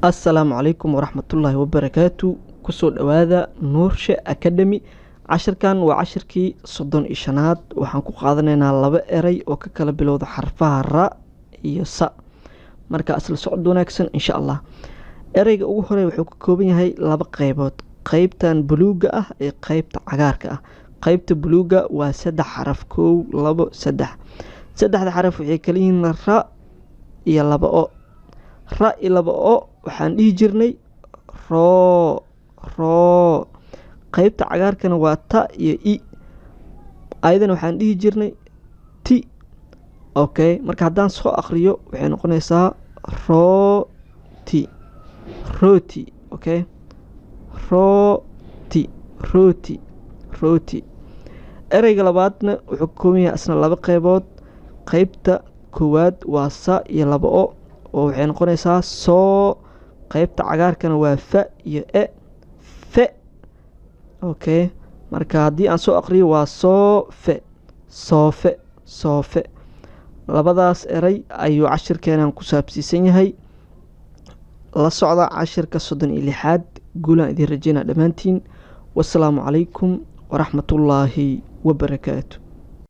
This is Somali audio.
السلام عليكم ورحمة الله وبركاته كسو دواذا نورشة أكاديمي عشر كان وعشر كي صدون إشانات وحنكو قادنينا لبا إري وككلا بلوذ حرفها الراء يسا مركا أصل سعود دوناكسن إن شاء الله إريga ugu horey wuxuu ka kooban yahay laba qaybood qaybtan buluuga ah iyo qaybta cagaarka ah qaybta buluuga waa 3 xaraf 1 2 3 saddexda xaraf waxay kala yihiin ra iyo laba o ra iyo laba o waxaan dhihi jirnay roo qaybta cagaarkana waa ta iyo i ayadana waxaan dhihi jirnay ti okay marka haddaan soo akhriyo waxay noqonaysaa roti okay roti ereyga labaadna wuxuu ka kooban yahay asna laba qaybood qaybta koowaad waa sa iyo laba o oo waxay noqonaysaa soo qaybta cagaarkana waa fa iyo fe okay marka haddii aan soo aqriyo waa soofe labadaas erey ayuu cashirkeenan ku saabsiisan yahay la socda cashirka 36aad guulaan idin rajeynaa dhammaantiin wassalaamu calaykum waraxmatullaahi wabarakaatu